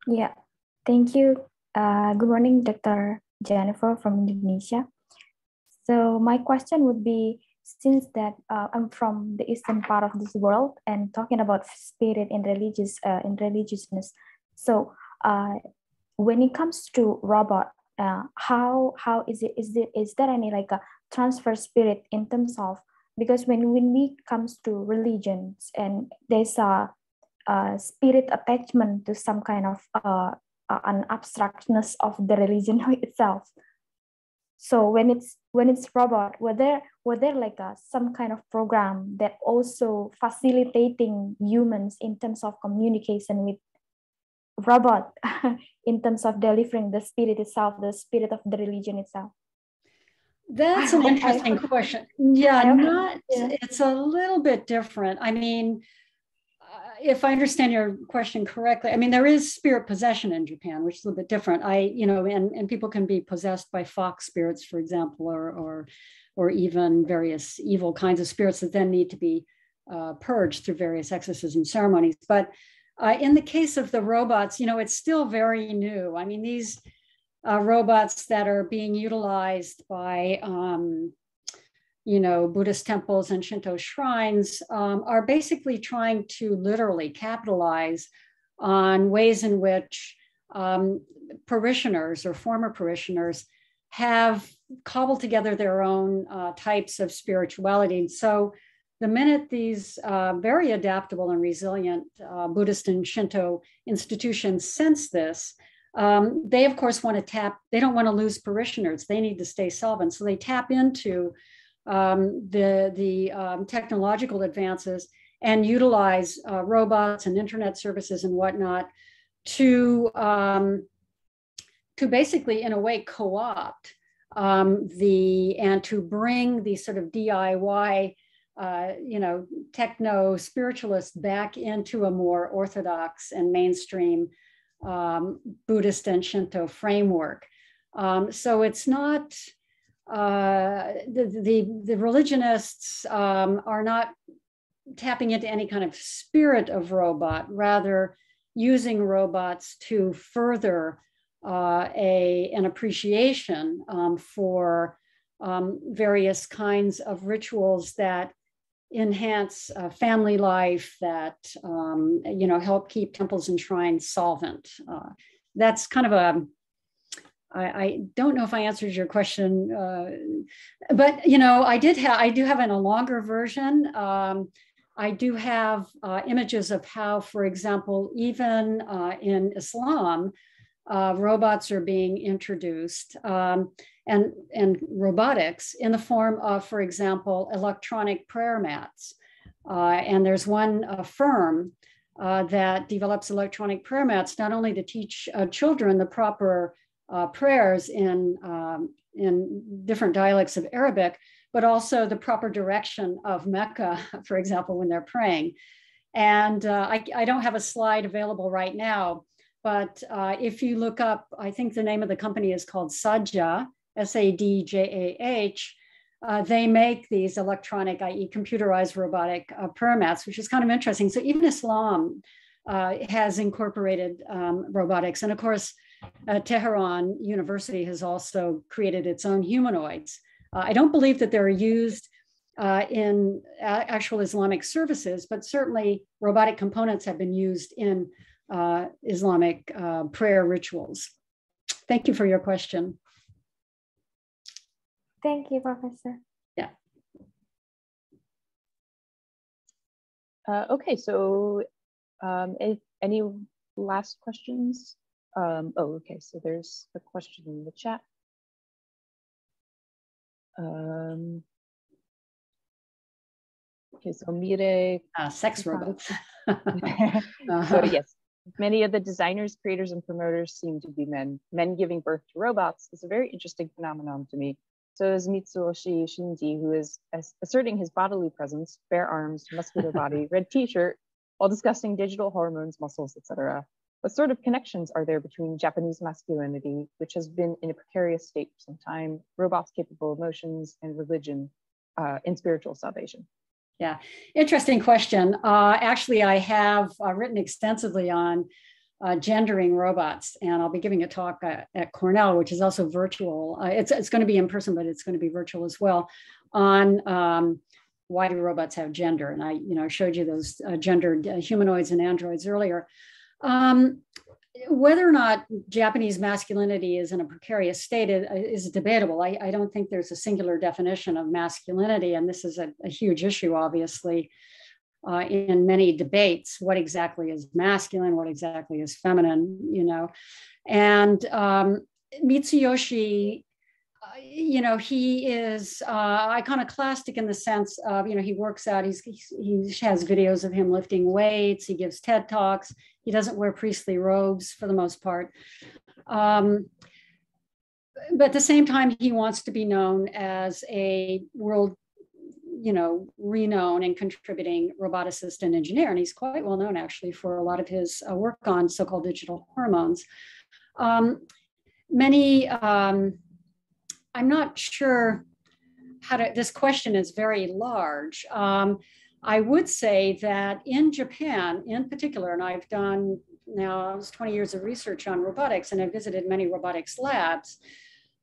Yeah, thank you. Good morning, Dr. Jennifer from Indonesia. So my question would be, since that I'm from the eastern part of this world and talking about spirit and religiousness. So when it comes to robot, how is it? Is there any like a transfer spirit in terms of, because when we comes to religions and there's a spirit attachment to some kind of an abstractness of the religion itself. So when it's robot, were there like some kind of program that also facilitating humans in terms of communication with robot in terms of delivering the spirit itself, the spirit of the religion itself? That's an interesting question. Yeah, it's a little bit different. I mean, if I understand your question correctly, I mean, there is spirit possession in Japan, which is a little bit different. And people can be possessed by fox spirits, for example, or even various evil kinds of spirits that then need to be purged through various exorcism ceremonies. But in the case of the robots, it's still very new. I mean, these robots that are being utilized by Buddhist temples and Shinto shrines are basically trying to literally capitalize on ways in which parishioners or former parishioners have cobbled together their own types of spirituality. So the minute these very adaptable and resilient Buddhist and Shinto institutions sense this, they of course want to tap, they don't want to lose parishioners, they need to stay solvent. So they tap into the technological advances and utilize robots and internet services and whatnot to basically, in a way, co-opt and to bring the sort of DIY, techno-spiritualists back into a more orthodox and mainstream Buddhist and Shinto framework. So it's not, the religionists are not tapping into any kind of spirit of robot, rather using robots to further an appreciation for various kinds of rituals that enhance family life, that help keep temples and shrines solvent. That's kind of I don't know if I answered your question, but I do have in a longer version. I do have images of how, for example, even in Islam, robots are being introduced and robotics in the form of, for example, electronic prayer mats. And there's one firm that develops electronic prayer mats, not only to teach children the proper prayers in different dialects of Arabic, but also the proper direction of Mecca, for example, when they're praying. And I don't have a slide available right now, but if you look up, I think the name of the company is called Sadjah, Sadjah. They make these electronic, i.e. computerized robotic prayer mats, which is kind of interesting. So even Islam has incorporated robotics. And of course, Tehran University has also created its own humanoids. I don't believe that they're used in actual Islamic services, but certainly robotic components have been used in Islamic prayer rituals. Thank you for your question. Thank you, Professor. Yeah. Okay, so any last questions? Okay, so there's a question in the chat. Okay, so Mire. Sex robots. So yes, many of the designers, creators, and promoters seem to be men. Men giving birth to robots is a very interesting phenomenon to me. So is Mitsuyoshi Shinji, who is asserting his bodily presence, bare arms, muscular body, red t-shirt, while discussing digital hormones, muscles, etc. What sort of connections are there between Japanese masculinity, which has been in a precarious state for some time, robots capable of emotions, and religion in spiritual salvation? Yeah, interesting question. Actually, I have written extensively on gendering robots, and I'll be giving a talk at Cornell, which is also virtual. It's going to be in person, but it's going to be virtual as well, on why do robots have gender? And I showed you those gendered humanoids and androids earlier. Whether or not Japanese masculinity is in a precarious state is debatable. I don't think there's a singular definition of masculinity, and this is a huge issue, obviously, in many debates. What exactly is masculine? What exactly is feminine? And Mitsuyoshi, he is iconoclastic in the sense of, he works out, he has videos of him lifting weights, he gives TED Talks, he doesn't wear priestly robes for the most part. But at the same time, he wants to be known as a world, renowned and contributing roboticist and engineer. And he's quite well known actually for a lot of his work on so-called digital hormones. I'm not sure this question is very large. I would say that in Japan in particular, and I've done now almost 20 years of research on robotics, and I've visited many robotics labs.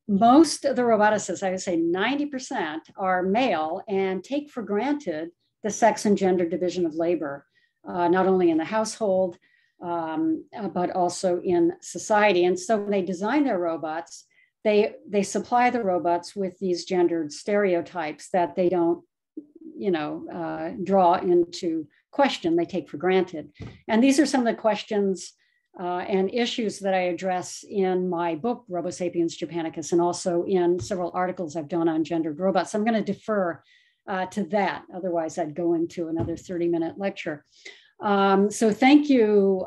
Most of the roboticists, I would say 90%, are male and take for granted the sex and gender division of labor, not only in the household, but also in society. And so when they design their robots, they supply the robots with these gendered stereotypes that they don't, draw into question, they take for granted. And these are some of the questions and issues that I address in my book, Robo Sapiens Japanicus, and also in several articles I've done on gendered robots. So I'm going to defer to that. Otherwise, I'd go into another 30-minute lecture. So thank you,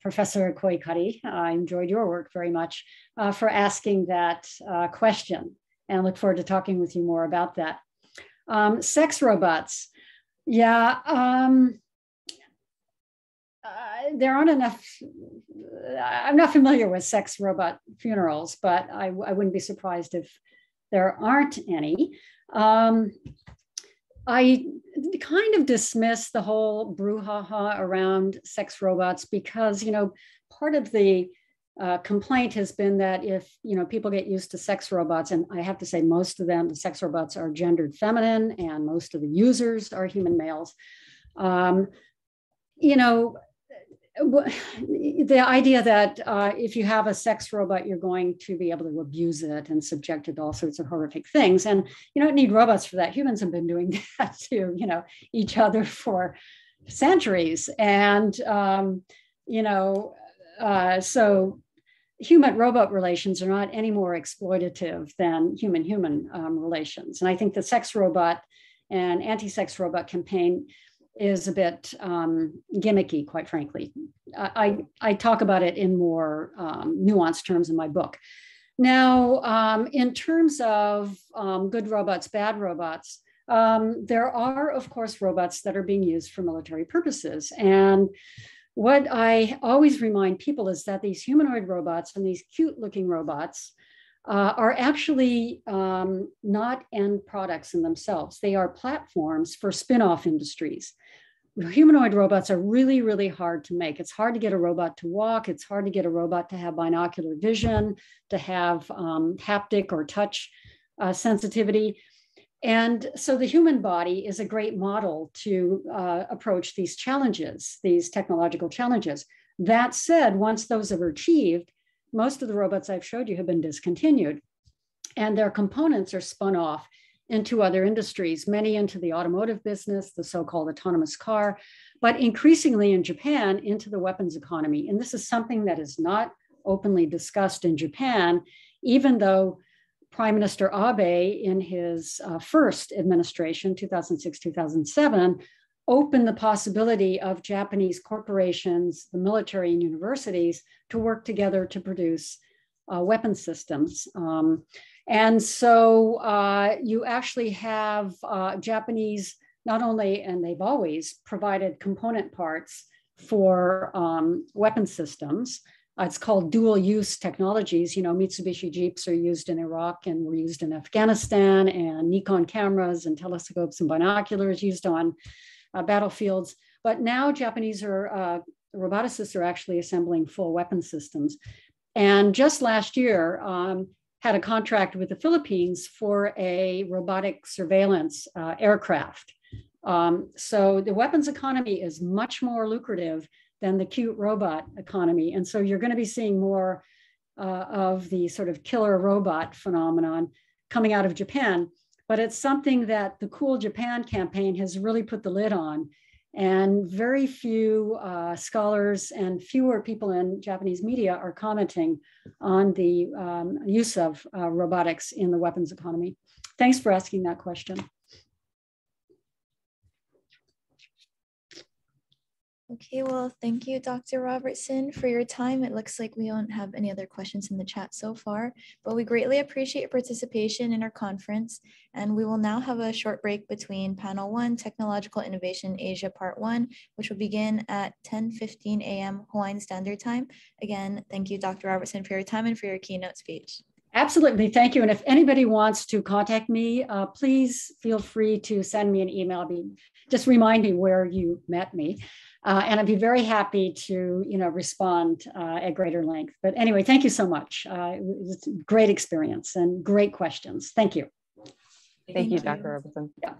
Professor Koikari. I enjoyed your work very much for asking that question, and look forward to talking with you more about that. Sex robots. Yeah, there aren't enough. I'm not familiar with sex robot funerals, but I wouldn't be surprised if there aren't any. I kind of dismiss the whole brouhaha around sex robots because, part of the complaint has been that if, people get used to sex robots, and I have to say most of them, the sex robots are gendered feminine and most of the users are human males. The idea that if you have a sex robot, you're going to be able to abuse it and subject it to all sorts of horrific things. And you don't need robots for that. Humans have been doing that to, each other for centuries. And, so human-robot relations are not any more exploitative than human-human relations. And I think the sex robot and anti-sex robot campaign is a bit gimmicky, quite frankly. I talk about it in more nuanced terms in my book. Now, in terms of good robots, bad robots, there are, of course, robots that are being used for military purposes. And what I always remind people is that these humanoid robots and these cute-looking robots are actually not end products in themselves. They are platforms for spin-off industries. Humanoid robots are really, really hard to make. It's hard to get a robot to walk. It's hard to get a robot to have binocular vision, to have haptic or touch sensitivity. And so the human body is a great model to approach these challenges, these technological challenges. That said, once those are achieved, most of the robots I've showed you have been discontinued, and their components are spun off into other industries, many into the automotive business, the so-called autonomous car, but increasingly in Japan into the weapons economy. And this is something that is not openly discussed in Japan, even though Prime Minister Abe in his first administration, 2006-2007, opened the possibility of Japanese corporations, the military and universities to work together to produce weapon systems. And so you actually have Japanese, not only, and they've always provided component parts for weapon systems. It's called dual use technologies. Mitsubishi Jeeps are used in Iraq and were used in Afghanistan, and Nikon cameras and telescopes and binoculars used on battlefields. But now Japanese roboticists are actually assembling full weapon systems. And just last year, had a contract with the Philippines for a robotic surveillance aircraft. So the weapons economy is much more lucrative than the cute robot economy. And so you're going to be seeing more of the sort of killer robot phenomenon coming out of Japan. But it's something that the Cool Japan campaign has really put the lid on. And very few scholars and fewer people in Japanese media are commenting on the use of robotics in the weapons economy. Thanks for asking that question. Okay, well, thank you, Dr. Robertson, for your time. It looks like we don't have any other questions in the chat so far, but we greatly appreciate your participation in our conference. And we will now have a short break between panel 1, Technological Innovation Asia Part 1, which will begin at 10:15 a.m. Hawaiian Standard Time. Again, thank you, Dr. Robertson, for your time and for your keynote speech. Absolutely, thank you. And if anybody wants to contact me, please feel free to send me an email. Just remind me where you met me. And I'd be very happy to, respond at greater length. But anyway, thank you so much. It was a great experience and great questions. Thank you. Thank you, Dr. Robertson. Yeah.